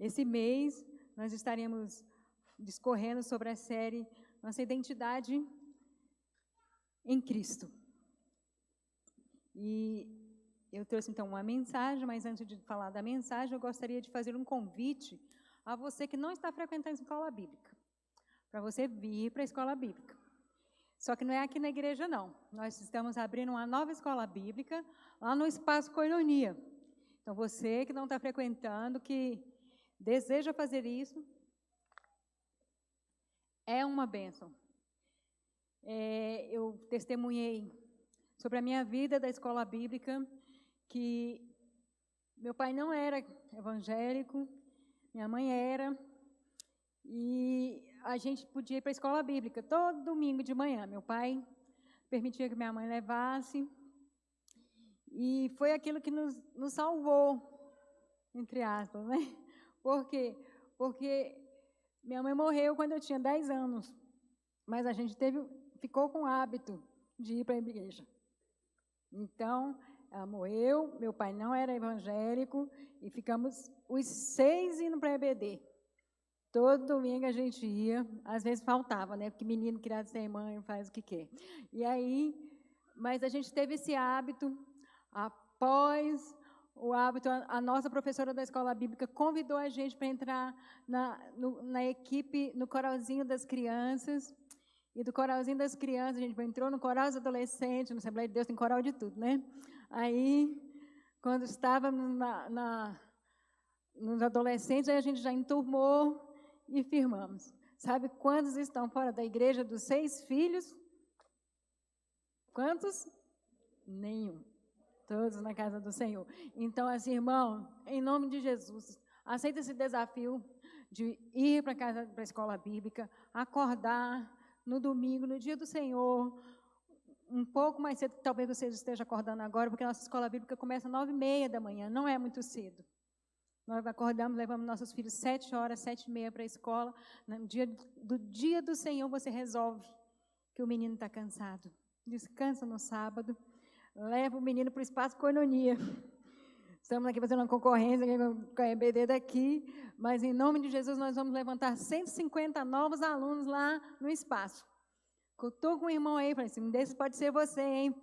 Esse mês, nós estaremos discorrendo sobre a série Nossa Identidade em Cristo. E eu trouxe, então, uma mensagem, mas antes de falar da mensagem, eu gostaria de fazer um convite a você que não está frequentando a escola bíblica, para você vir para a escola bíblica. Só que não é aqui na igreja, não. Nós estamos abrindo uma nova escola bíblica lá no Espaço Koinonia. Então, você que não está frequentando, que deseja fazer isso, é uma bênção. Eu testemunhei sobre a minha vida da escola bíblica, que meu pai não era evangélico, minha mãe era, e a gente podia ir para a escola bíblica todo domingo de manhã. Meu pai permitia que minha mãe levasse, e foi aquilo que nos salvou, entre aspas, né? Por quê? Porque minha mãe morreu quando eu tinha 10 anos, mas a gente ficou com o hábito de ir para a igreja. Então, ela morreu, meu pai não era evangélico, e ficamos os 6 indo para a EBD. Todo domingo a gente ia, às vezes faltava, né? Porque menino criado sem mãe faz o que quer. E aí, mas a gente teve esse hábito, após o hábito, a nossa professora da escola bíblica convidou a gente para entrar na equipe, no coralzinho das crianças. E do coralzinho das crianças, a gente entrou no coral dos adolescentes, no Assembleia de Deus tem coral de tudo, né? Aí, quando estávamos nos adolescentes, aí a gente já enturmou e firmamos. Sabe quantos estão fora da igreja dos 6 filhos? Quantos? Nenhum. Todos na casa do Senhor. Então, assim, irmão, em nome de Jesus, aceita esse desafio de ir para a escola bíblica, acordar no domingo, no dia do Senhor, um pouco mais cedo, talvez você esteja acordando agora, porque a nossa escola bíblica começa às 9h30 da manhã, não é muito cedo. Nós acordamos, levamos nossos filhos 7 horas, 7h30 para a escola. No dia do Senhor, você resolve que o menino está cansado. Descansa no sábado, leva o menino para o Espaço Koinonia. Estamos aqui fazendo uma concorrência com a EBD daqui, mas em nome de Jesus nós vamos levantar 150 novos alunos lá no espaço. Cutuca um irmão aí, falei assim, desse pode ser você, hein?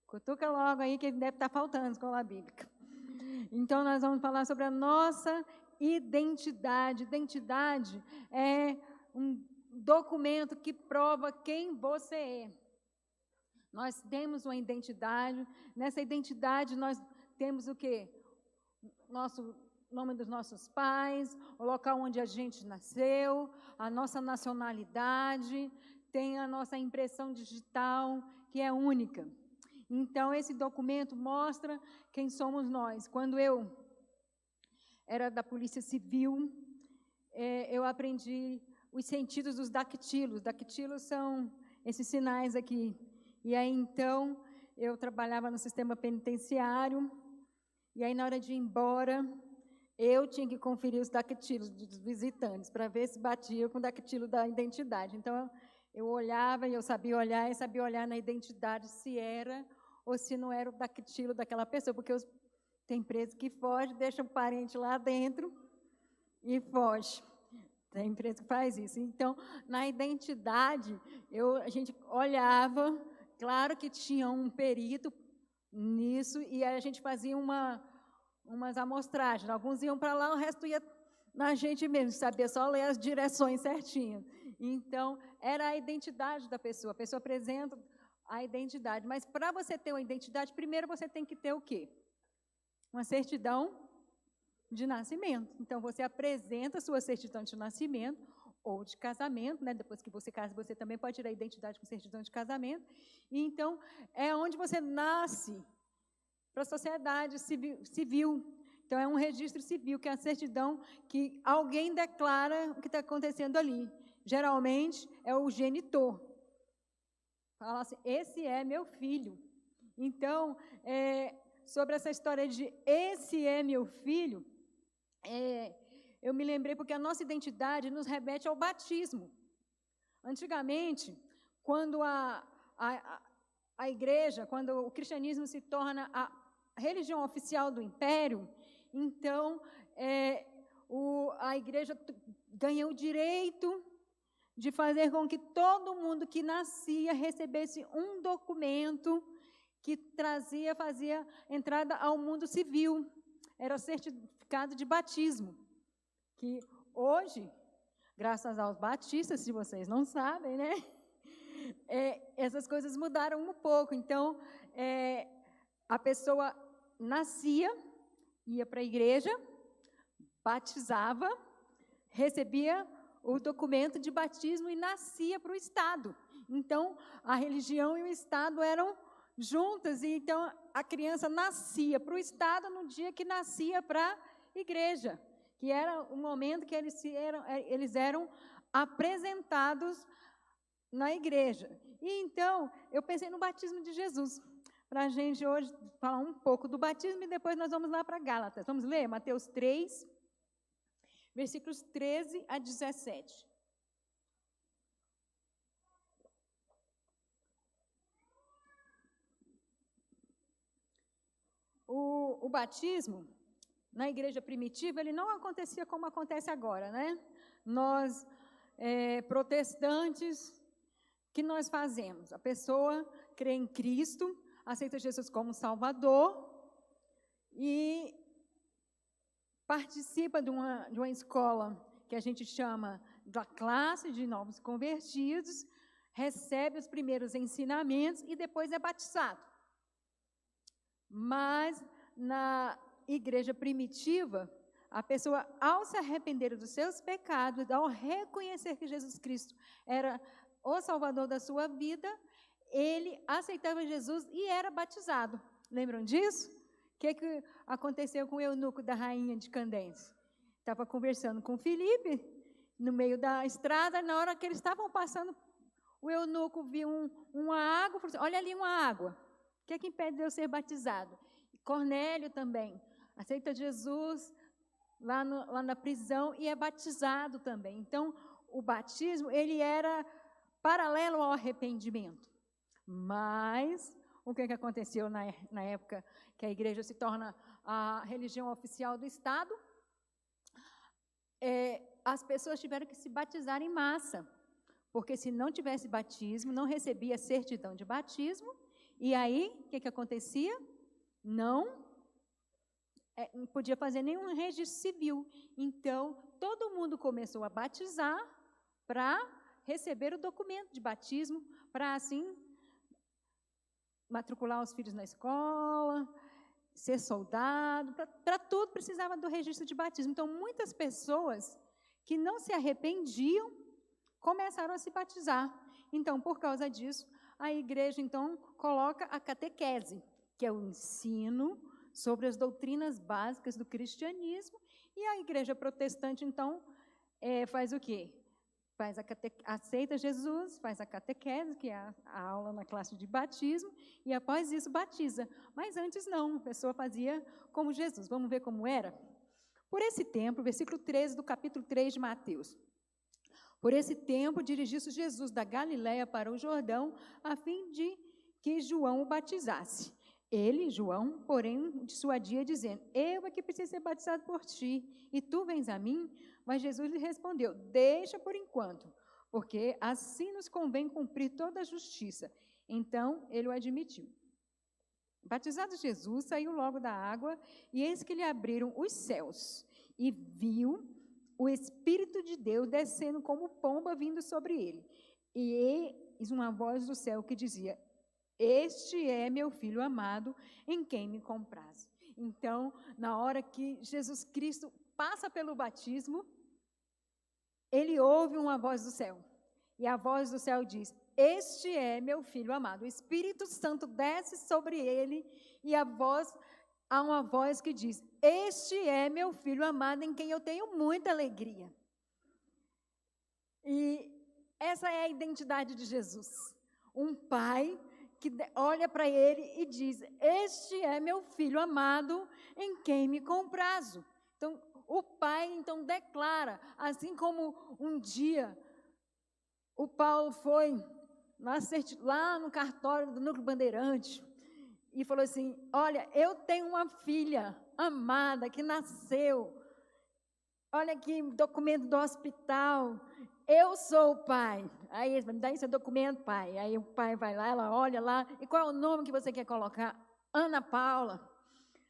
Cutuca logo aí que ele deve estar faltando na escola bíblica. Então nós vamos falar sobre a nossa identidade. Identidade é um documento que prova quem você é. Nós temos uma identidade, nessa identidade nós temos o quê? Nosso nome dos nossos pais, o local onde a gente nasceu, a nossa nacionalidade, tem a nossa impressão digital, que é única. Então, esse documento mostra quem somos nós. Quando eu era da Polícia Civil, eu aprendi os sentidos dos dactilos. Dactilos são esses sinais aqui. E aí, então, eu trabalhava no sistema penitenciário, e aí, na hora de ir embora, eu tinha que conferir os dactilos dos visitantes, para ver se batia com o dactilo da identidade. Então, eu olhava e eu sabia olhar na identidade se era ou se não era o dactilo daquela pessoa, porque tem preso que foge, deixa o parente lá dentro e foge. Tem preso que faz isso. Então, na identidade, a gente olhava, claro que tinha um perito nisso, e a gente fazia umas amostragens. Alguns iam para lá, o resto ia na gente mesmo, sabia só ler as direções certinho. Então, era a identidade da pessoa. A pessoa apresenta a identidade. Mas para você ter uma identidade, primeiro você tem que ter o quê? Uma certidão de nascimento. Então, você apresenta a sua certidão de nascimento ou de casamento, né? Depois que você casa, você também pode tirar a identidade com certidão de casamento. E, então, é onde você nasce para a sociedade civil. Então, é um registro civil, que é a certidão que alguém declara o que está acontecendo ali. Geralmente, é o genitor. Fala assim, esse é meu filho. Então, sobre essa história de esse é meu filho, eu me lembrei porque a nossa identidade nos remete ao batismo. Antigamente, quando a igreja, quando o cristianismo se torna a religião oficial do império, então, a igreja ganhou o direito de fazer com que todo mundo que nascia recebesse um documento que fazia entrada ao mundo civil. Era o certificado de batismo, que hoje, graças aos batistas, se vocês não sabem, né? Essas coisas mudaram um pouco. Então, a pessoa nascia, ia para a igreja, batizava, recebia o documento de batismo e nascia para o Estado. Então, a religião e o Estado eram juntas, e então a criança nascia para o Estado no dia que nascia para a igreja, que era o momento que eles eram apresentados na igreja. E então, eu pensei no batismo de Jesus, para a gente hoje falar um pouco do batismo, e depois nós vamos lá para Gálatas. Vamos ler Mateus 3, versículos 13 a 17. O batismo, na igreja primitiva, ele não acontecia como acontece agora, né? Nós, protestantes, o que nós fazemos? A pessoa crê em Cristo, aceita Jesus como Salvador e participa de uma escola que a gente chama da classe de novos convertidos, recebe os primeiros ensinamentos e depois é batizado. Mas na igreja primitiva, a pessoa, ao se arrepender dos seus pecados, ao reconhecer que Jesus Cristo era o Salvador da sua vida, ele aceitava Jesus e era batizado. Lembram disso? O que aconteceu com o eunuco da rainha de Candens? Estava conversando com Filipe, no meio da estrada, na hora que eles estavam passando, o eunuco viu uma água, falou assim, olha ali uma água, o que impede de eu ser batizado? E Cornélio também aceita Jesus lá na prisão e é batizado também. Então, o batismo, ele era paralelo ao arrependimento. Mas, o que aconteceu na época que a igreja se torna a religião oficial do Estado? As pessoas tiveram que se batizar em massa, porque se não tivesse batismo, não recebia certidão de batismo, e aí, o que acontecia? Não podia fazer nenhum registro civil. Então, todo mundo começou a batizar para receber o documento de batismo, para assim matricular os filhos na escola, ser soldado, para tudo precisava do registro de batismo. Então, muitas pessoas que não se arrependiam começaram a se batizar. Então, por causa disso, a igreja, então, coloca a catequese, que é o ensino sobre as doutrinas básicas do cristianismo, e a igreja protestante, então, faz o quê? Aceita Jesus, faz a catequese, que é a aula na classe de batismo, e após isso batiza. Mas antes não, a pessoa fazia como Jesus. Vamos ver como era? Por esse tempo, versículo 13 do capítulo 3 de Mateus. Por esse tempo, dirigiu-se Jesus da Galiléia para o Jordão, a fim de que João o batizasse. Ele, João, porém, dissuadia, dizendo, eu é que preciso ser batizado por ti, e tu vens a mim? Mas Jesus lhe respondeu, deixa por enquanto, porque assim nos convém cumprir toda a justiça. Então, ele o admitiu. Batizado Jesus, saiu logo da água, e eis que lhe abriram os céus, e viu o Espírito de Deus descendo como pomba vindo sobre ele. E eis uma voz do céu que dizia, este é meu filho amado, em quem me comprazo. Então, na hora que Jesus Cristo passa pelo batismo, ele ouve uma voz do céu. E a voz do céu diz, este é meu filho amado. O Espírito Santo desce sobre ele e há uma voz que diz, este é meu filho amado, em quem eu tenho muita alegria. E essa é a identidade de Jesus. Um pai que olha para ele e diz, este é meu filho amado, em quem me comprazo. Então, o pai, então, declara, assim como um dia o Paulo foi lá no cartório do Núcleo Bandeirante e falou assim, olha, eu tenho uma filha amada que nasceu. olha aqui, documento do hospital, eu sou o pai. Aí eles me dá esse documento, pai. Aí o pai vai lá, ela olha lá, e qual é o nome que você quer colocar? Ana Paula.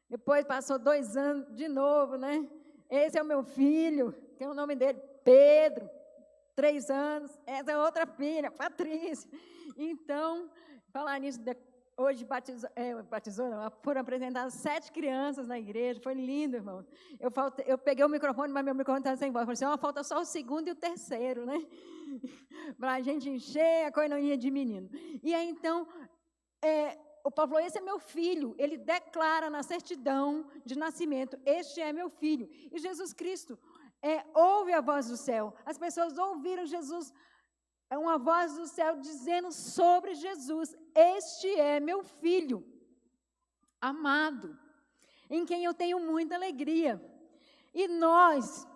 Depois passou 2 anos de novo, né? Esse é o meu filho, tem o nome dele, Pedro, 3 anos. Essa é outra filha, Patrícia. Então, falar nisso, hoje batizou não, foram apresentadas 7 crianças na igreja, foi lindo, irmão. Eu peguei o microfone, mas meu microfone estava sem voz. Eu falei assim, falta só o 2º e o 3º, né? Para a gente encher a coinonia de menino. E aí, então, o Paulo falou, esse é meu filho. Ele declara na certidão de nascimento, este é meu filho. E Jesus Cristo ouve a voz do céu. As pessoas ouviram Jesus, uma voz do céu dizendo sobre Jesus, este é meu filho, amado, em quem eu tenho muita alegria. E nós,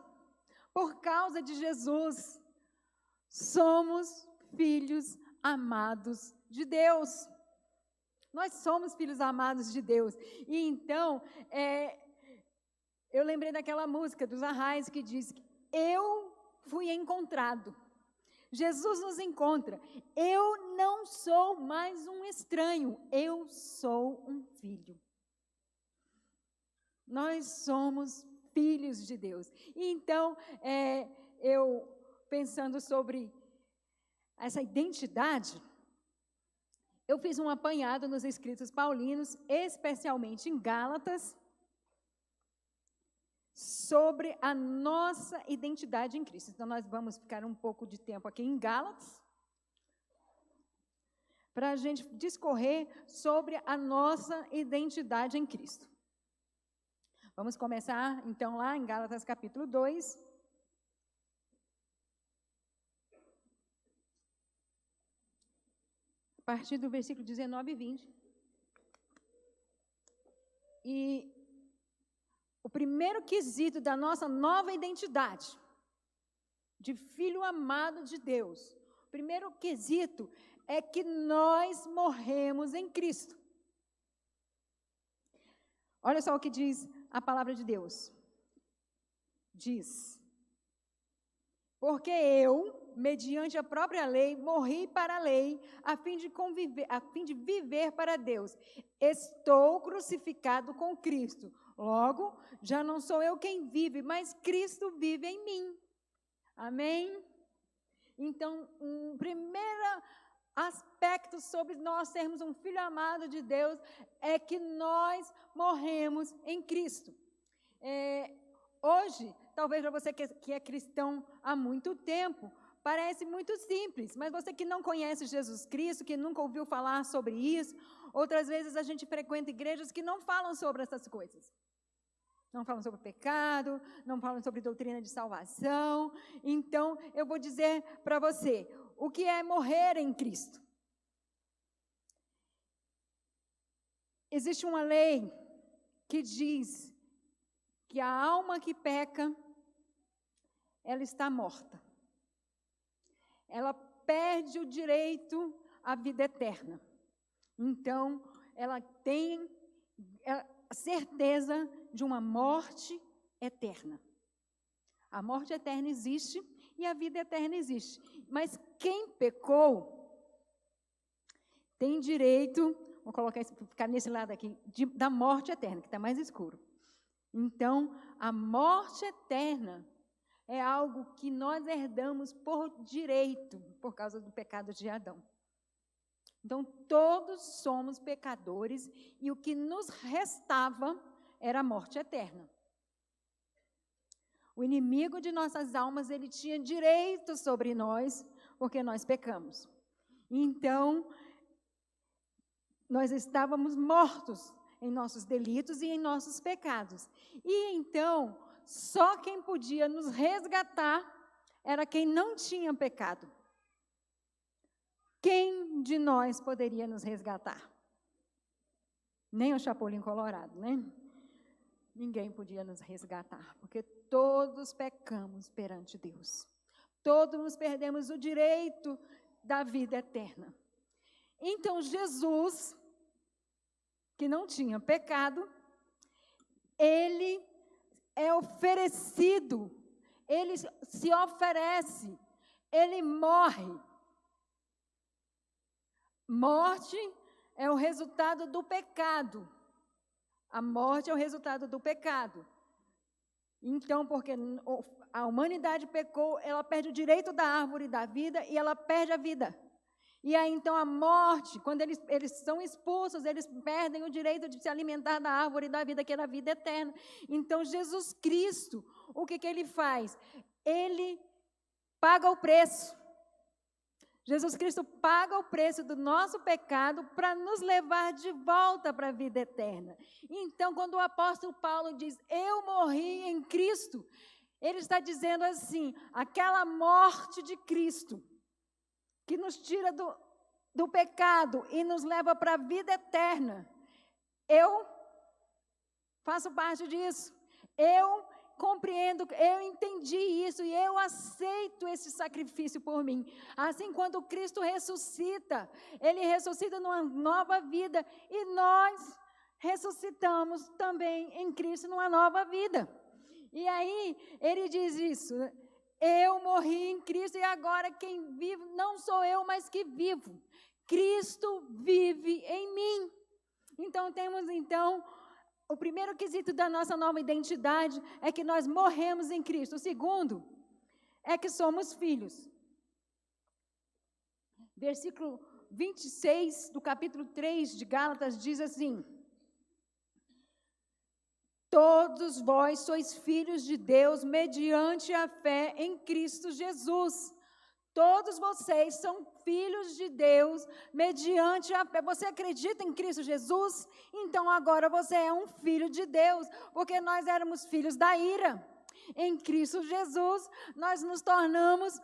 por causa de Jesus, somos filhos amados de Deus. Nós somos filhos amados de Deus. E então, eu lembrei daquela música dos Arraiz que diz, eu fui encontrado. Jesus nos encontra. Eu não sou mais um estranho, eu sou um filho. Nós somos filhos de Deus. E então, eu pensando sobre essa identidade, eu fiz um apanhado nos escritos paulinos, especialmente em Gálatas, sobre a nossa identidade em Cristo. Então, nós vamos ficar um pouco de tempo aqui em Gálatas, para a gente discorrer sobre a nossa identidade em Cristo. Vamos começar, então, lá em Gálatas capítulo 2. A partir do versículo 19 e 20. E o primeiro quesito da nossa nova identidade, de filho amado de Deus, o primeiro quesito é que nós morremos em Cristo. Olha só o que diz a palavra de Deus. Diz, porque eu, mediante a própria lei, morri para a lei, a fim de viver para Deus. Estou crucificado com Cristo. Logo, já não sou eu quem vive, mas Cristo vive em mim. Amém? Então, um primeiro aspecto sobre nós sermos um filho amado de Deus é que nós morremos em Cristo. Hoje, talvez para você que é cristão há muito tempo, parece muito simples, mas você que não conhece Jesus Cristo, que nunca ouviu falar sobre isso, outras vezes a gente frequenta igrejas que não falam sobre essas coisas. Não falam sobre pecado, não falam sobre doutrina de salvação. Então, eu vou dizer para você, o que é morrer em Cristo? Existe uma lei que diz que a alma que peca, ela está morta. Ela perde o direito à vida eterna. Então, ela tem a certeza de uma morte eterna. A morte eterna existe e a vida eterna existe. Mas quem pecou tem direito, vou colocar isso, ficar nesse lado aqui, da morte eterna, que está mais escuro. Então, a morte eterna é algo que nós herdamos por direito, por causa do pecado de Adão. Então, todos somos pecadores e o que nos restava era a morte eterna. O inimigo de nossas almas, ele tinha direito sobre nós, porque nós pecamos. Então, nós estávamos mortos em nossos delitos e em nossos pecados. E então, só quem podia nos resgatar era quem não tinha pecado. Quem de nós poderia nos resgatar? Nem o Chapolin Colorado, né? Ninguém podia nos resgatar, porque todos pecamos perante Deus. Todos perdemos o direito da vida eterna. Então, Jesus, que não tinha pecado, ele é oferecido ele se oferece, ele morre. Morte é o resultado do pecado. A morte é o resultado do pecado. Então, porque a humanidade pecou, ela perde o direito da árvore da vida e ela perde a vida. E aí, então, a morte, quando eles são expulsos, eles perdem o direito de se alimentar da árvore da vida, que era a vida eterna. Então, Jesus Cristo, o que ele faz? Ele paga o preço. Jesus Cristo paga o preço do nosso pecado para nos levar de volta para a vida eterna. Então, quando o apóstolo Paulo diz, eu morri em Cristo, ele está dizendo assim, aquela morte de Cristo, que nos tira do pecado e nos leva para a vida eterna. Eu faço parte disso. Eu compreendo, eu entendi isso e eu aceito esse sacrifício por mim. Assim, quando Cristo ressuscita, Ele ressuscita numa nova vida e nós ressuscitamos também em Cristo numa nova vida. E aí, Ele diz isso, eu morri em Cristo e agora quem vive não sou eu, mas que vivo. Cristo vive em mim. Então, temos o primeiro quesito da nossa nova identidade é que nós morremos em Cristo. O segundo é que somos filhos. Versículo 26 do capítulo 3 de Gálatas diz assim, todos vós sois filhos de Deus mediante a fé em Cristo Jesus. Todos vocês são filhos de Deus mediante a fé. Você acredita em Cristo Jesus? Então agora você é um filho de Deus, porque nós éramos filhos da ira. Em Cristo Jesus, nós nos tornamos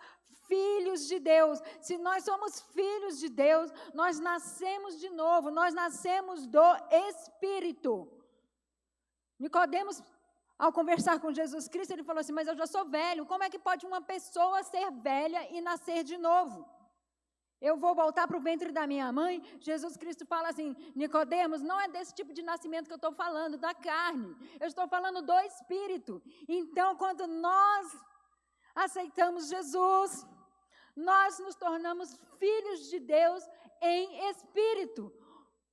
filhos de Deus. Se nós somos filhos de Deus, nós nascemos de novo, nós nascemos do Espírito. Nicodemos, ao conversar com Jesus Cristo, ele falou assim, mas eu já sou velho, como é que pode uma pessoa ser velha e nascer de novo? Eu vou voltar para o ventre da minha mãe? Jesus Cristo fala assim, Nicodemos, não é desse tipo de nascimento que eu estou falando, da carne, eu estou falando do Espírito. Então, quando nós aceitamos Jesus, nós nos tornamos filhos de Deus em Espírito.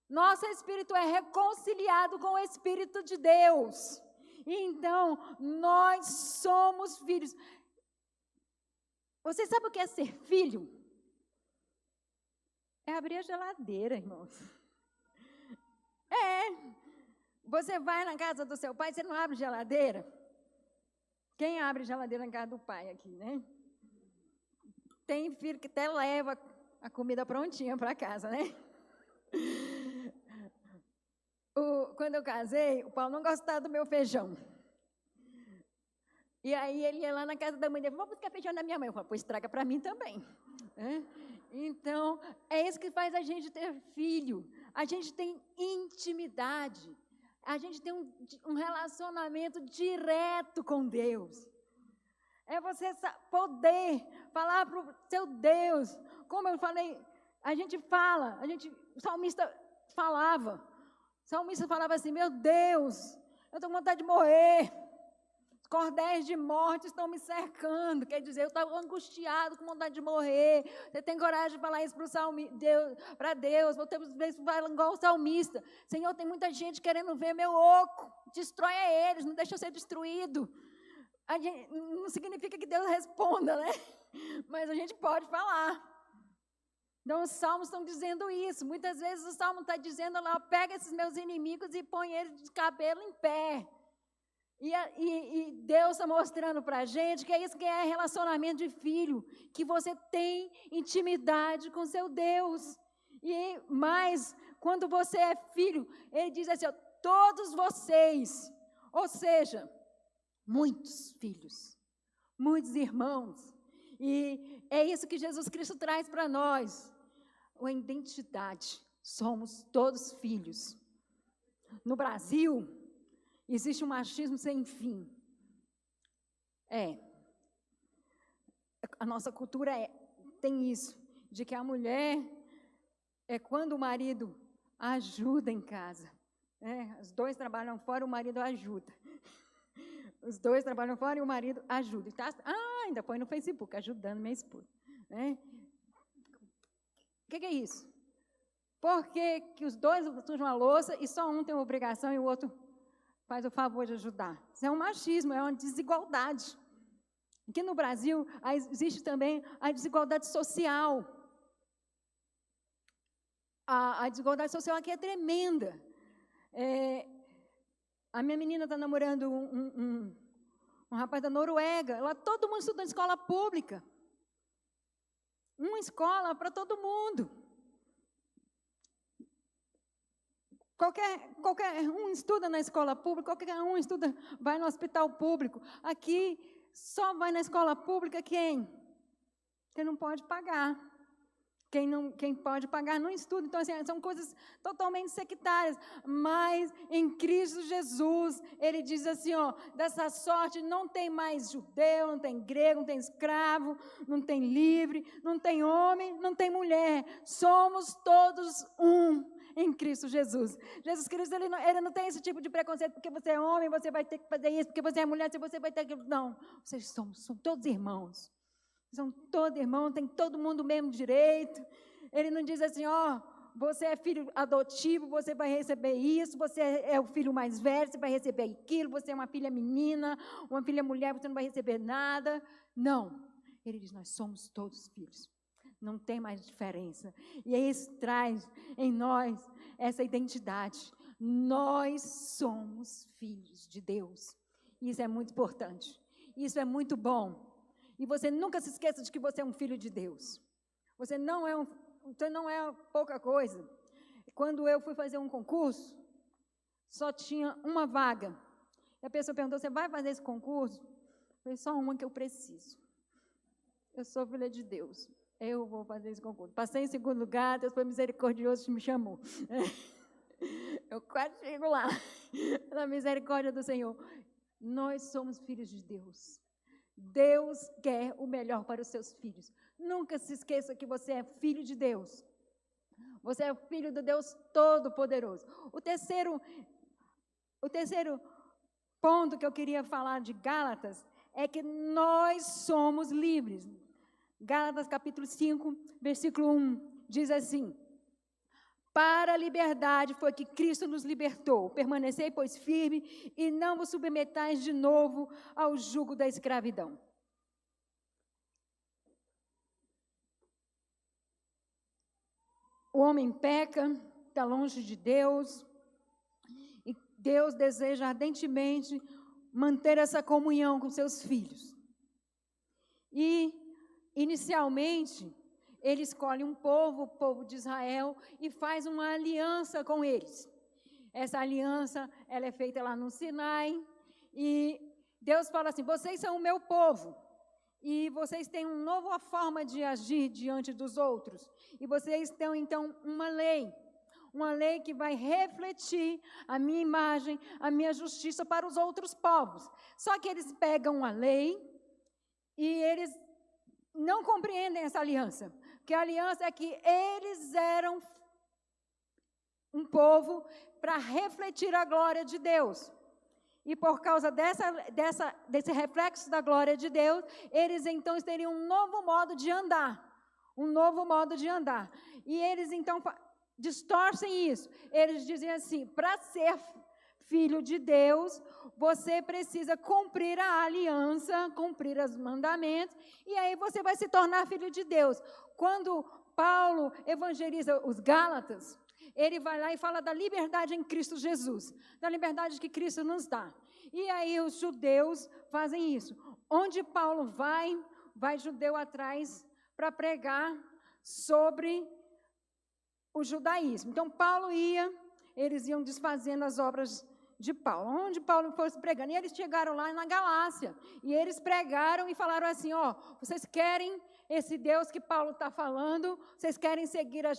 Nosso espírito é reconciliado com o Espírito de Deus. Então, nós somos filhos. Você sabe o que é ser filho? É abrir a geladeira, irmãos. Você vai na casa do seu pai, você não abre geladeira? Quem abre geladeira na casa do pai aqui, né? Tem filho que até leva a comida prontinha para casa, né? Quando eu casei, o Paulo não gostava do meu feijão. E aí ele ia lá na casa da mãe dele, vou buscar feijão da minha mãe. Eu falei, pois traga para mim também. Então, é isso que faz a gente ter filho. A gente tem intimidade. A gente tem um relacionamento direto com Deus. É você poder falar para o seu Deus. Como eu falei, o salmista falava. O salmista falava assim, meu Deus, eu estou com vontade de morrer. Os cordéis de morte estão me cercando. Quer dizer, eu estava angustiado, com vontade de morrer. Você tem coragem de falar isso para Deus. Voltamos vezes falar igual o salmista. Senhor, tem muita gente querendo ver meu oco. Destrói eles, não deixa eu ser destruído. Não significa que Deus responda, né? Mas a gente pode falar. Então, os salmos estão dizendo isso. Muitas vezes o salmo está dizendo lá, pega esses meus inimigos e põe eles de cabelo em pé. E Deus está mostrando para a gente que é isso que é relacionamento de filho, que você tem intimidade com seu Deus. E mais, quando você é filho, ele diz assim, todos vocês, ou seja, muitos filhos, muitos irmãos. E é isso que Jesus Cristo traz para nós. A identidade, somos todos filhos. No Brasil, existe um machismo sem fim. A nossa cultura tem isso, de que a mulher é quando o marido ajuda em casa. Os dois trabalham fora, o marido ajuda. Os dois trabalham fora e o marido ajuda. Ainda põe no Facebook, ajudando minha esposa. Né? O que é isso? Por que os dois sujam a louça e só um tem uma obrigação e o outro faz o favor de ajudar? Isso é um machismo, é uma desigualdade. Aqui no Brasil existe também a desigualdade social. A desigualdade social aqui é tremenda. A minha menina está namorando um rapaz da Noruega. Lá todo mundo estuda em escola pública. Uma escola para todo mundo. Qualquer um estuda na escola pública, qualquer um vai no hospital público. Aqui só vai na escola pública quem não pode pagar. Quem pode pagar não estuda. Então, assim, são coisas totalmente sectárias. Mas em Cristo Jesus, ele diz assim, dessa sorte não tem mais judeu, não tem grego, não tem escravo, não tem livre, não tem homem, não tem mulher. Somos todos um em Cristo Jesus. Jesus Cristo, ele não tem esse tipo de preconceito, porque você é homem, você vai ter que fazer isso, porque você é mulher, você vai ter que... Não, vocês são todos irmãos. São todos irmãos, tem todo mundo o mesmo direito. Ele não diz assim, você é filho adotivo, você vai receber isso, você é o filho mais velho, você vai receber aquilo, você é uma filha menina, uma filha mulher, você não vai receber nada. Não. Ele diz, nós somos todos filhos. Não tem mais diferença. E isso traz em nós essa identidade. Nós somos filhos de Deus. Isso é muito importante. Isso é muito bom. E você nunca se esqueça de que você é um filho de Deus. Você não é pouca coisa. Quando eu fui fazer um concurso, só tinha uma vaga. E a pessoa perguntou, você vai fazer esse concurso? Eu falei, só uma que eu preciso. Eu sou filha de Deus. Eu vou fazer esse concurso. Passei em segundo lugar, Deus foi misericordioso e me chamou. Eu quase chego lá. Na misericórdia do Senhor. Nós somos filhos de Deus. Deus quer o melhor para os seus filhos. Nunca se esqueça que você é filho de Deus. Você é filho do Deus Todo-Poderoso. O terceiro ponto que eu queria falar de Gálatas é que nós somos livres. Gálatas capítulo 5, versículo 1, diz assim: para a liberdade foi que Cristo nos libertou. Permanecei, pois, firme e não vos submetais de novo ao jugo da escravidão. O homem peca, está longe de Deus, e Deus deseja ardentemente manter essa comunhão com seus filhos. E, inicialmente, ele escolhe um povo, o povo de Israel, e faz uma aliança com eles. Essa aliança, ela é feita lá no Sinai, e Deus fala assim, vocês são o meu povo, e vocês têm uma nova forma de agir diante dos outros, e vocês têm, então, uma lei que vai refletir a minha imagem, a minha justiça para os outros povos. Só que eles pegam a lei, e eles não compreendem essa aliança, porque a aliança é que eles eram um povo para refletir a glória de Deus. E por causa desse reflexo da glória de Deus, eles então teriam um novo modo de andar. E eles então distorcem isso. Eles dizem assim, para ser filho de Deus, você precisa cumprir a aliança, cumprir os mandamentos, e aí você vai se tornar filho de Deus. Quando Paulo evangeliza os Gálatas, ele vai lá e fala da liberdade em Cristo Jesus, da liberdade que Cristo nos dá. E aí os judeus fazem isso. Onde Paulo vai judeu atrás para pregar sobre o judaísmo. Então Paulo eles iam desfazendo as obras de Paulo, onde Paulo fosse pregando. E eles chegaram lá na Galácia, e eles pregaram e falaram assim, vocês querem esse Deus que Paulo está falando, vocês querem seguir a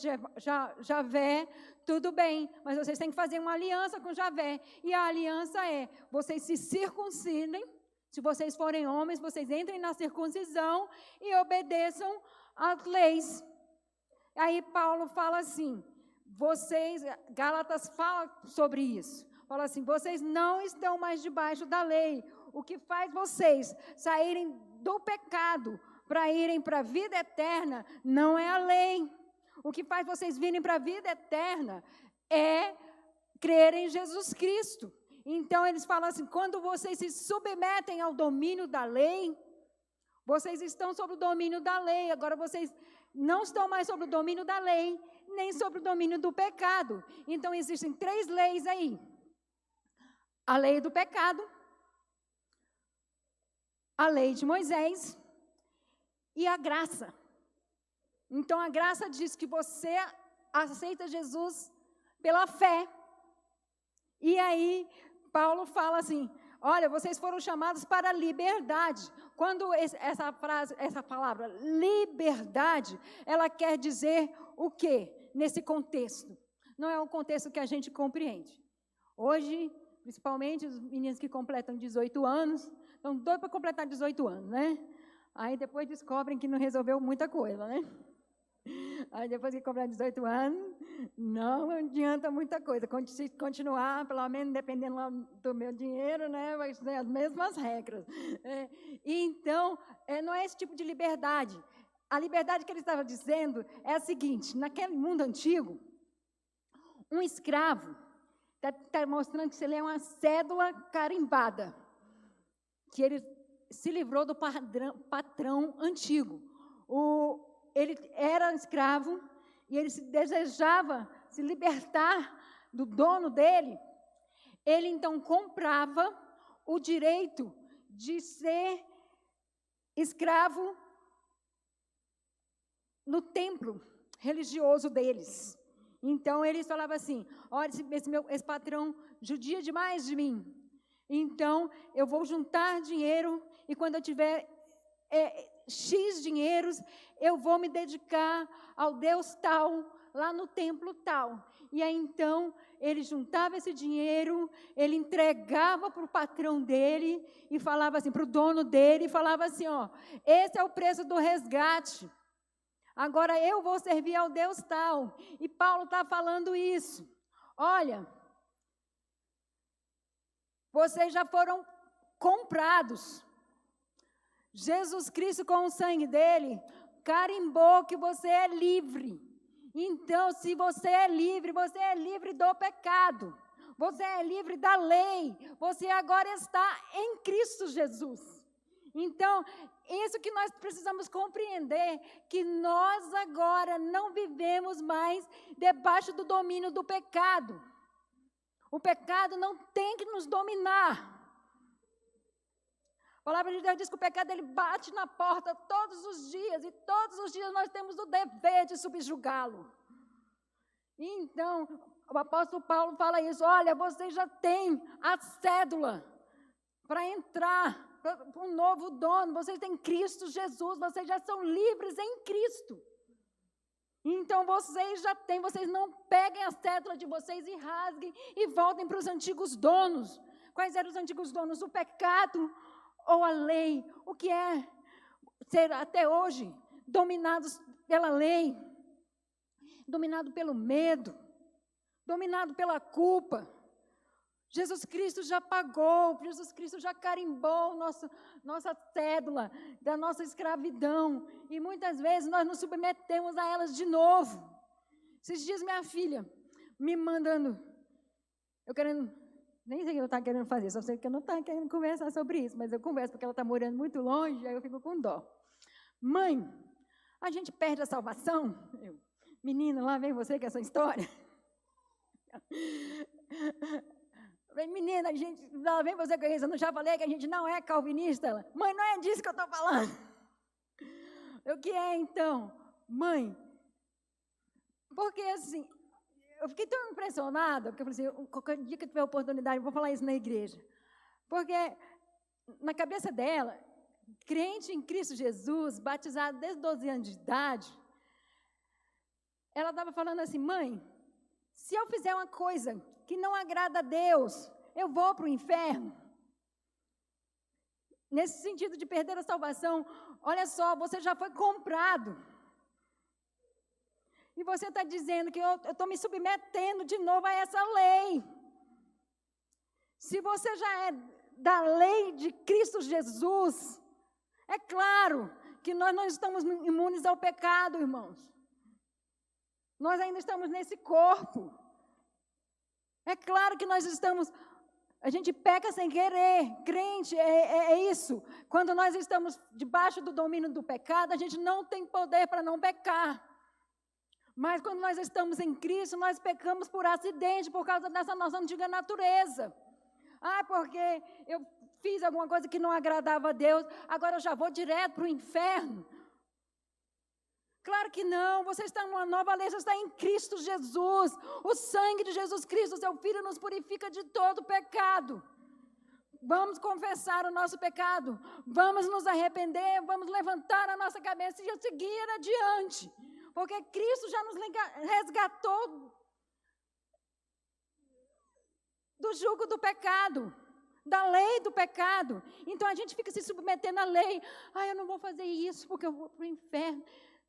Javé, tudo bem, mas vocês têm que fazer uma aliança com Javé, e a aliança é, vocês se circuncidem, se vocês forem homens, vocês entrem na circuncisão e obedeçam às leis. Aí Paulo fala assim, Gálatas fala sobre isso, fala assim, vocês não estão mais debaixo da lei, o que faz vocês saírem do pecado para irem para a vida eterna não é a lei. O que faz vocês virem para a vida eterna é crer em Jesus Cristo. Então, eles falam assim, quando vocês se submetem ao domínio da lei, vocês estão sob o domínio da lei. Agora, vocês não estão mais sob o domínio da lei, nem sob o domínio do pecado. Então, existem 3 leis aí. A lei do pecado, a lei de Moisés e a graça. Então, a graça diz que você aceita Jesus pela fé. E aí, Paulo fala assim, olha, vocês foram chamados para a liberdade. Quando essa palavra, liberdade, ela quer dizer o quê? Nesse contexto. Não é um contexto que a gente compreende. Hoje, principalmente os meninos que completam 18 anos, estão doidos para completar 18 anos, né? Aí depois descobrem que não resolveu muita coisa, né? Aí depois que comprar 18 anos, não adianta muita coisa. Se continuar, pelo menos dependendo do meu dinheiro, né, vai ser as mesmas regras. Então, não é esse tipo de liberdade. A liberdade que ele estava dizendo é a seguinte, naquele mundo antigo, um escravo está mostrando que ele é uma cédula carimbada, que ele se livrou do patrão antigo. Ele era escravo e ele desejava se libertar do dono dele. Ele então comprava o direito de ser escravo no templo religioso deles. Então, eles falavam assim, olha, esse patrão judia demais de mim. Então, eu vou juntar dinheiro e quando eu tiver X dinheiros, eu vou me dedicar ao Deus tal, lá no templo tal. E aí, então, ele juntava esse dinheiro, ele entregava para o patrão dele e falava assim, para o dono dele, e falava assim, ó, esse é o preço do resgate. Agora eu vou servir ao Deus tal. E Paulo está falando isso. Olha, vocês já foram comprados. Jesus Cristo, com o sangue dele, carimbou que você é livre. Então, se você é livre do pecado. Você é livre da lei. Você agora está em Cristo Jesus. Então, isso que nós precisamos compreender, que nós agora não vivemos mais debaixo do domínio do pecado. O pecado não tem que nos dominar. A palavra de Deus diz que o pecado ele bate na porta todos os dias, e todos os dias nós temos o dever de subjugá-lo. Então, o apóstolo Paulo fala isso, olha, vocês já têm a cédula para entrar para um novo dono, vocês têm Cristo Jesus, vocês já são livres em Cristo. Então, vocês já têm, vocês não peguem a cédula de vocês e rasguem e voltem para os antigos donos. Quais eram os antigos donos? O pecado ou a lei? O que é ser até hoje dominados pela lei, dominado pelo medo, dominado pela culpa. Jesus Cristo já pagou, Jesus Cristo já carimbou nossa cédula da nossa escravidão. E muitas vezes nós nos submetemos a elas de novo. Esses dias minha filha me mandando, nem sei o que eu estava querendo fazer, só sei que eu não estava querendo conversar sobre isso, mas eu converso porque ela está morando muito longe, aí eu fico com dó. Mãe, a gente perde a salvação? Menina, lá vem você com essa história. Menina, lá vem você com isso, eu não já falei que a gente não é calvinista? Mãe, não é disso que eu estou falando. O que é então? Mãe, porque assim, eu fiquei tão impressionada, porque eu falei assim, qualquer dia que eu tiver oportunidade, eu vou falar isso na igreja. Porque na cabeça dela, crente em Cristo Jesus, batizado desde 12 anos de idade, ela estava falando assim, mãe, se eu fizer uma coisa que não agrada a Deus, eu vou para o inferno. Nesse sentido de perder a salvação, olha só, você já foi comprado. E você está dizendo que eu estou me submetendo de novo a essa lei. Se você já é da lei de Cristo Jesus, é claro que nós não estamos imunes ao pecado, irmãos. Nós ainda estamos nesse corpo. É claro que nós estamos... A gente peca sem querer. Crente, é isso. Quando nós estamos debaixo do domínio do pecado, a gente não tem poder para não pecar. Mas quando nós estamos em Cristo, nós pecamos por acidente, por causa dessa nossa antiga natureza. Porque eu fiz alguma coisa que não agradava a Deus, agora eu já vou direto para o inferno. Claro que não, você está numa nova lei, você está em Cristo Jesus. O sangue de Jesus Cristo, seu Filho, nos purifica de todo pecado. Vamos confessar o nosso pecado, vamos nos arrepender, vamos levantar a nossa cabeça e seguir adiante. Porque Cristo já nos resgatou do jugo do pecado, da lei do pecado. Então a gente fica se submetendo à lei. Eu não vou fazer isso porque eu vou para o inferno.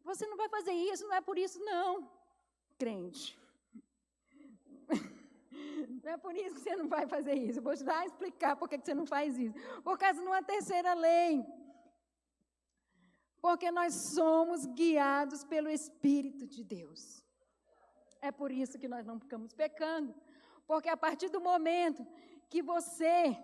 Você não vai fazer isso, não é por isso não, crente. Não é por isso que você não vai fazer isso. Eu vou te explicar por que você não faz isso. Por causa de uma terceira lei. Porque nós somos guiados pelo Espírito de Deus. É por isso que nós não ficamos pecando. Porque a partir do momento que você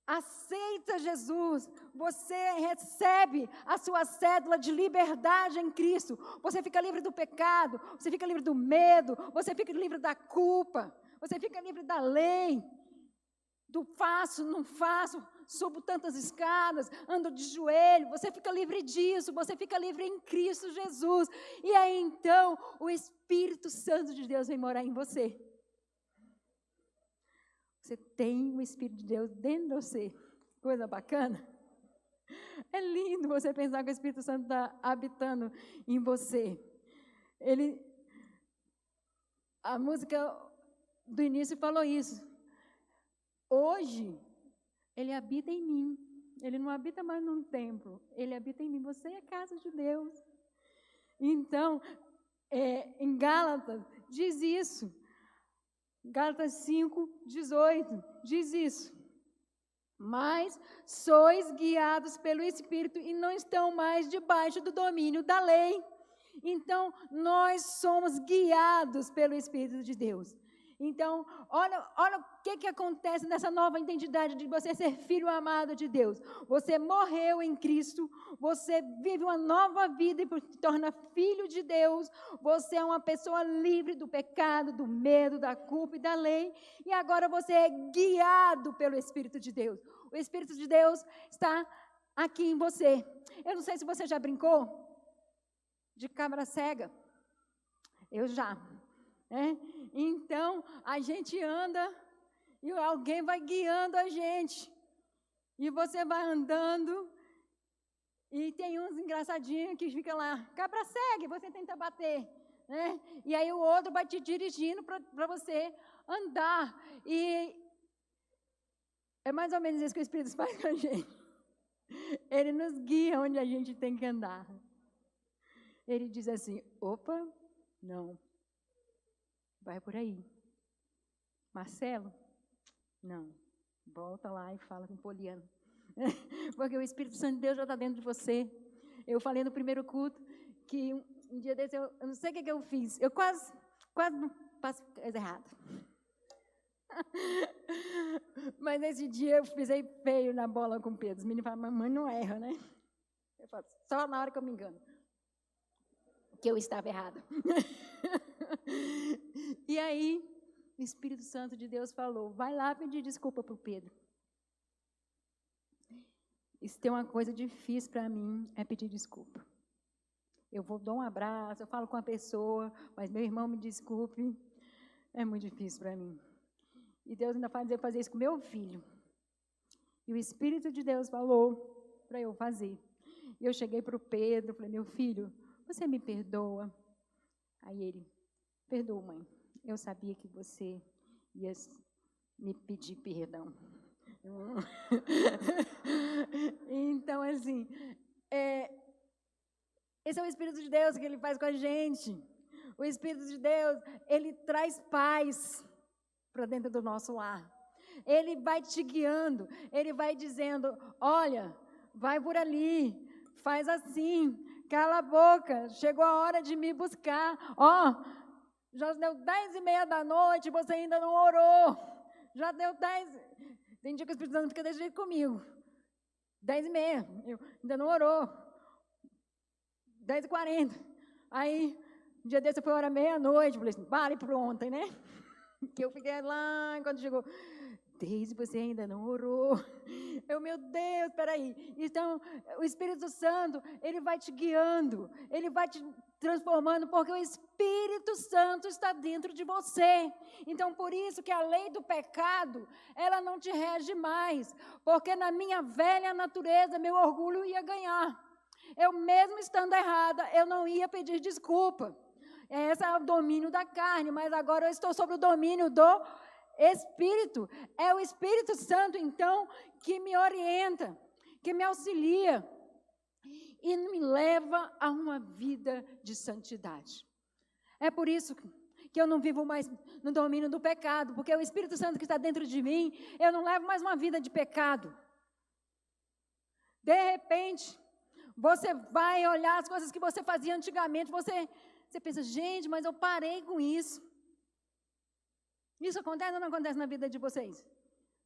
aceita Jesus, você recebe a sua cédula de liberdade em Cristo. Você fica livre do pecado, você fica livre do medo, você fica livre da culpa, você fica livre da lei, do faço, não faço, subo tantas escadas, ando de joelho. Você fica livre disso, você fica livre em Cristo Jesus. E aí então o Espírito Santo de Deus vem morar em você. Você tem o Espírito de Deus dentro de você. Coisa bacana. É lindo você pensar que o Espírito Santo está habitando em você. A música do início falou isso. Hoje, Ele habita em mim. Ele não habita mais num templo. Ele habita em mim. Você é a casa de Deus. Então, em Gálatas, diz isso. Gálatas 5:18 diz isso. Mas sois guiados pelo Espírito e não estão mais debaixo do domínio da lei. Então, nós somos guiados pelo Espírito de Deus. Então, olha o que acontece nessa nova identidade de você ser filho amado de Deus. Você morreu em Cristo, você vive uma nova vida e se torna filho de Deus. Você é uma pessoa livre do pecado, do medo, da culpa e da lei. E agora você é guiado pelo Espírito de Deus. O Espírito de Deus está aqui em você. Eu não sei se você já brincou de cabra cega. Eu já. Então, a gente anda e alguém vai guiando a gente. E você vai andando e tem uns engraçadinhos que ficam lá, cabra cega, você tenta bater. E aí o outro vai te dirigindo para você andar. E é mais ou menos isso que o Espírito faz com a gente. Ele nos guia onde a gente tem que andar. Ele diz assim, opa, não. Vai por aí. Marcelo? Não. Volta lá e fala com Poliana. Porque o Espírito Santo de Deus já está dentro de você. Eu falei no primeiro culto que um dia desse, eu não sei o que eu fiz. Eu quase faço coisa errada. Mas nesse dia eu pisei feio na bola com o Pedro. Os meninos falam, mamãe não erra, né? Eu falo, só na hora que eu me engano. Que eu estava errada. E aí, o Espírito Santo de Deus falou, vai lá pedir desculpa para o Pedro. E se tem uma coisa difícil para mim, é pedir desculpa. Eu vou dar um abraço, eu falo com a pessoa, mas meu irmão me desculpe. É muito difícil para mim. E Deus ainda faz eu fazer isso com meu filho. E o Espírito de Deus falou para eu fazer. E eu cheguei para o Pedro, falei, meu filho, você me perdoa? Aí ele, perdoa, mãe. Eu sabia que você ia me pedir perdão. Então, assim, esse é o Espírito de Deus que Ele faz com a gente. O Espírito de Deus, Ele traz paz para dentro do nosso lar. Ele vai te guiando, Ele vai dizendo, olha, vai por ali, faz assim, cala a boca, chegou a hora de me buscar. Já deu 10:30 da noite, você ainda não orou. Já deu 10. Tem dia que o Espírito Santo fica desse jeito comigo. 10:30, ainda não orou. 10:40. Aí, um dia desse eu fui orar meia-noite, falei assim, pare por ontem, né? Que eu fiquei lá, quando chegou, Deise, você ainda não orou. Meu Deus, peraí. Então, o Espírito Santo, ele vai te guiando, ele vai te transformando, porque o Espírito Santo está dentro de você. Então, por isso que a lei do pecado, ela não te rege mais, porque na minha velha natureza, meu orgulho ia ganhar. Eu mesmo estando errada, eu não ia pedir desculpa. Esse é o domínio da carne, mas agora eu estou sob o domínio do Espírito. É o Espírito Santo, então, que me orienta, que me auxilia e me leva a uma vida de santidade. É por isso que eu não vivo mais no domínio do pecado, porque o Espírito Santo que está dentro de mim, eu não levo mais uma vida de pecado. De repente, você vai olhar as coisas que você fazia antigamente, você pensa, gente, mas eu parei com isso. Isso acontece ou não acontece na vida de vocês?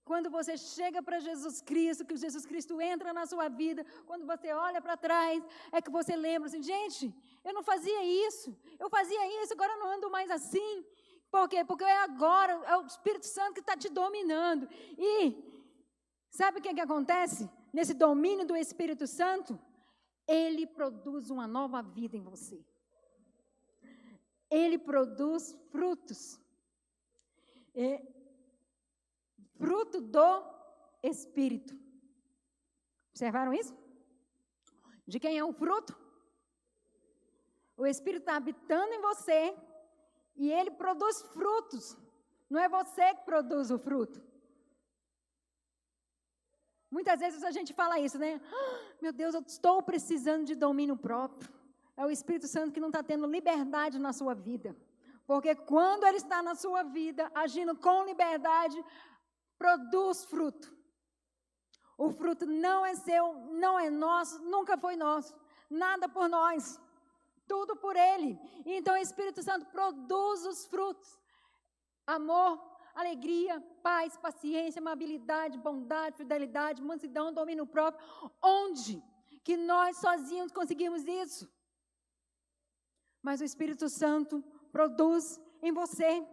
Quando você chega para Jesus Cristo, que Jesus Cristo entra na sua vida, quando você olha para trás, é que você lembra assim, gente, eu não fazia isso, agora eu não ando mais assim. Por quê? Porque agora é o Espírito Santo que está te dominando. E sabe o que acontece? Nesse domínio do Espírito Santo, ele produz uma nova vida em você. Ele produz frutos. Fruto do Espírito. Observaram isso? De quem é o fruto? O Espírito está habitando em você e ele produz frutos. Não é você que produz o fruto. Muitas vezes a gente fala isso, né? Meu Deus, eu estou precisando de domínio próprio. É o Espírito Santo que não está tendo liberdade na sua vida. Porque quando ele está na sua vida, agindo com liberdade, produz fruto. O fruto não é seu, não é nosso, nunca foi nosso. Nada por nós, tudo por ele. Então o Espírito Santo produz os frutos. Amor, alegria, paz, paciência, amabilidade, bondade, fidelidade, mansidão, domínio próprio. Onde que nós sozinhos conseguimos isso? Mas o Espírito Santo produz em você.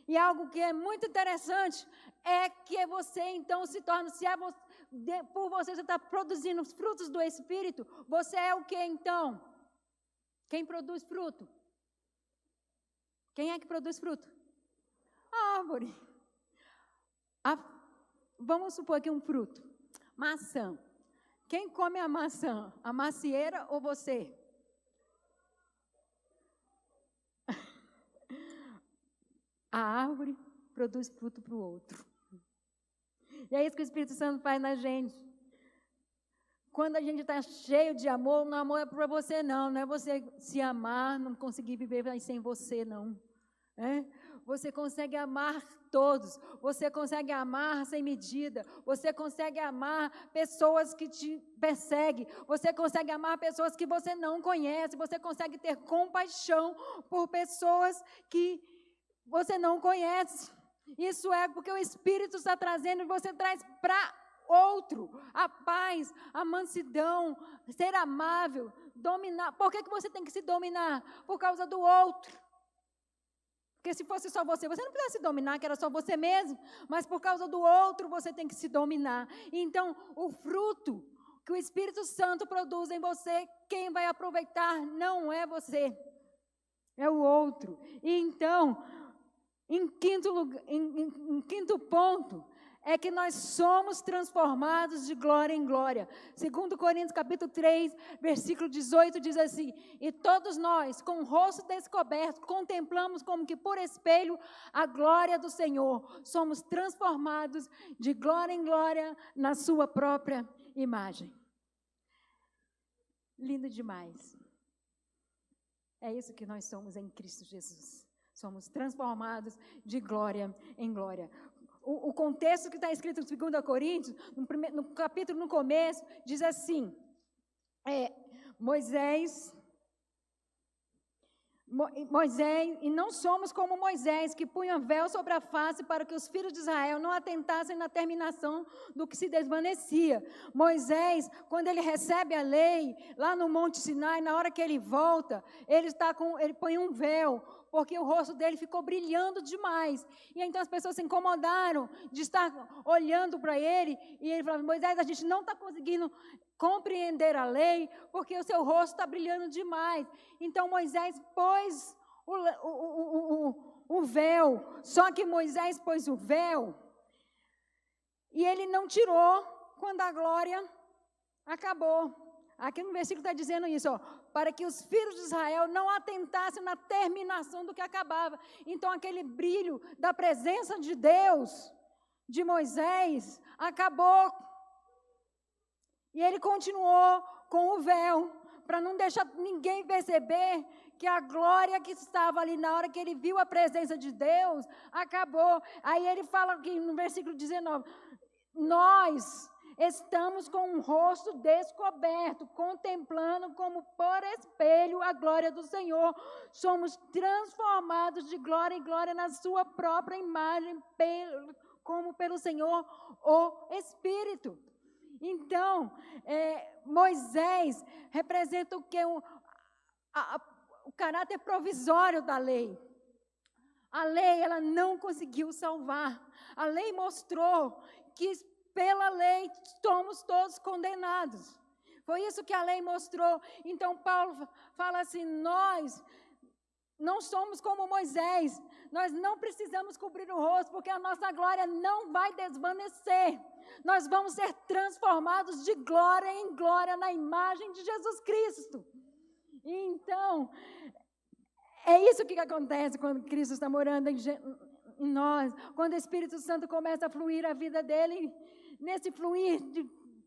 E algo que é muito interessante é que você então se torna, por você estar produzindo os frutos do Espírito, você é o que então? Quem produz fruto? Quem é que produz fruto? A árvore. Vamos supor aqui um fruto. Maçã. Quem come a maçã? A macieira ou você? A árvore produz fruto para o outro. E é isso que o Espírito Santo faz na gente. Quando a gente está cheio de amor, não amor é para você não é você se amar, não conseguir viver sem você não. Você consegue amar todos, você consegue amar sem medida, você consegue amar pessoas que te perseguem, você consegue amar pessoas que você não conhece, você consegue ter compaixão por pessoas que você não conhece. Isso é porque o Espírito está trazendo e você traz para outro a paz, a mansidão, ser amável, dominar. Por que você tem que se dominar? Por causa do outro. Porque se fosse só você, você não precisa se dominar, que era só você mesmo, mas por causa do outro você tem que se dominar. Então, o fruto que o Espírito Santo produz em você, quem vai aproveitar não é você, é o outro. E então, em quinto ponto, é que nós somos transformados de glória em glória. 2 Coríntios capítulo 3, versículo 18, diz assim: e todos nós, com o rosto descoberto, contemplamos como que por espelho a glória do Senhor. Somos transformados de glória em glória na sua própria imagem. Lindo demais. É isso que nós somos em Cristo Jesus. Somos transformados de glória em glória. o contexto que está escrito em 2 Coríntios, no capítulo no começo, diz assim, Moisés, e não somos como Moisés, que punha véu sobre a face para que os filhos de Israel não atentassem na terminação do que se desvanecia. Moisés, quando ele recebe a lei, lá no Monte Sinai, na hora que ele volta, ele põe um véu, porque o rosto dele ficou brilhando demais. E então as pessoas se incomodaram de estar olhando para ele, e ele falava, Moisés, a gente não está conseguindo compreender a lei, porque o seu rosto está brilhando demais. Então Moisés pôs o véu, só que Moisés pôs o véu, e ele não tirou quando a glória acabou. Aqui no versículo está dizendo isso, para que os filhos de Israel não atentassem na terminação do que acabava. Então aquele brilho da presença de Deus, de Moisés, acabou. E ele continuou com o véu, para não deixar ninguém perceber que a glória que estava ali na hora que ele viu a presença de Deus, acabou. Aí ele fala aqui no versículo 19, nós estamos com um rosto descoberto, contemplando como por espelho a glória do Senhor. Somos transformados de glória em glória na sua própria imagem, como pelo Senhor, o Espírito. Então, Moisés representa o que? O caráter provisório da lei. A lei, ela não conseguiu salvar. A lei mostrou que pela lei somos todos condenados. Foi isso que a lei mostrou. Então, Paulo fala assim, nós não somos como Moisés. Nós não precisamos cobrir o rosto, porque a nossa glória não vai desvanecer. Nós vamos ser transformados de glória em glória na imagem de Jesus Cristo. Então, é isso que acontece quando Cristo está morando em nós. Quando o Espírito Santo começa a fluir a vida dele, nesse fluir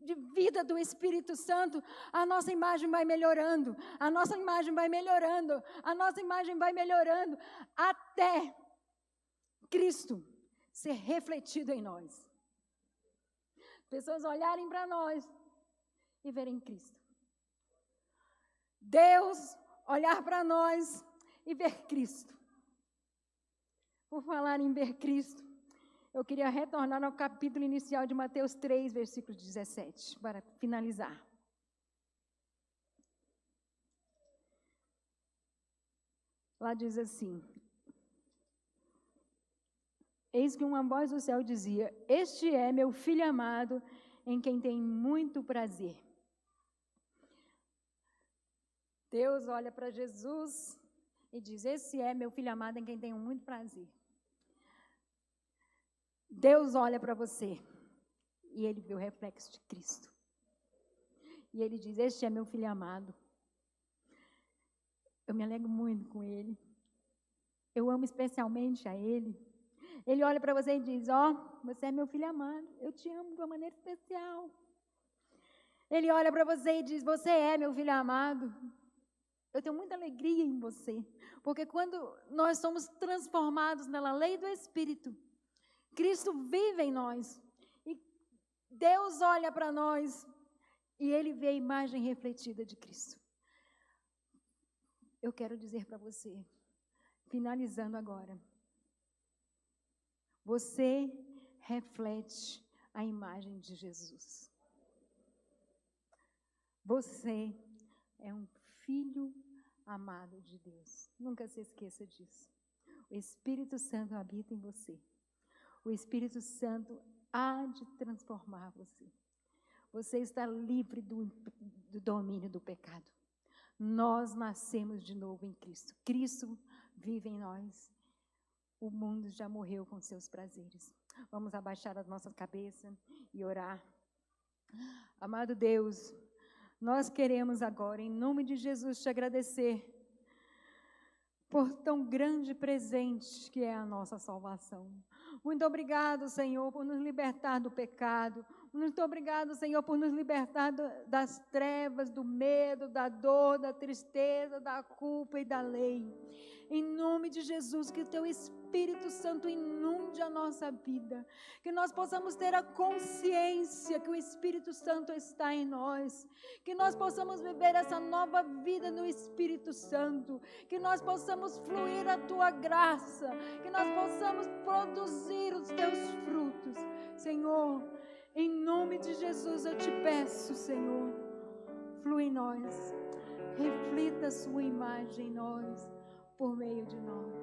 de vida do Espírito Santo, a nossa imagem vai melhorando, a nossa imagem vai melhorando, a nossa imagem vai melhorando, até Cristo ser refletido em nós. Pessoas olharem para nós e verem Cristo. Deus olhar para nós e ver Cristo. Por falar em ver Cristo, eu queria retornar ao capítulo inicial de Mateus 3, versículo 17, para finalizar. Lá diz assim, eis que uma voz do céu dizia, este é meu filho amado, em quem tem muito prazer. Deus olha para Jesus e diz, esse é meu filho amado, em quem tenho muito prazer. Deus olha para você e ele vê o reflexo de Cristo. E ele diz, este é meu filho amado. Eu me alegro muito com ele. Eu amo especialmente a ele. Ele olha para você e diz, você é meu filho amado, eu te amo de uma maneira especial. Ele olha para você e diz, você é meu filho amado, eu tenho muita alegria em você. Porque quando nós somos transformados pela lei do Espírito, Cristo vive em nós. E Deus olha para nós e ele vê a imagem refletida de Cristo. Eu quero dizer para você, finalizando agora, você reflete a imagem de Jesus. Você é um filho amado de Deus. Nunca se esqueça disso. O Espírito Santo habita em você. O Espírito Santo há de transformar você. Você está livre do domínio do pecado. Nós nascemos de novo em Cristo. Cristo vive em nós. O mundo já morreu com seus prazeres. Vamos abaixar as nossas cabeças e orar. Amado Deus, nós queremos agora, em nome de Jesus, te agradecer por tão grande presente que é a nossa salvação. Muito obrigado, Senhor, por nos libertar do pecado. Muito obrigado, Senhor, por nos libertar das trevas, do medo, da dor, da tristeza, da culpa e da lei. Em nome de Jesus, que o teu Espírito Espírito Santo inunde a nossa vida, que nós possamos ter a consciência que o Espírito Santo está em nós, que nós possamos viver essa nova vida no Espírito Santo, que nós possamos fluir a Tua graça, que nós possamos produzir os Teus frutos. Senhor, em nome de Jesus eu te peço, Senhor, flui em nós, reflita a sua imagem em nós, por meio de nós.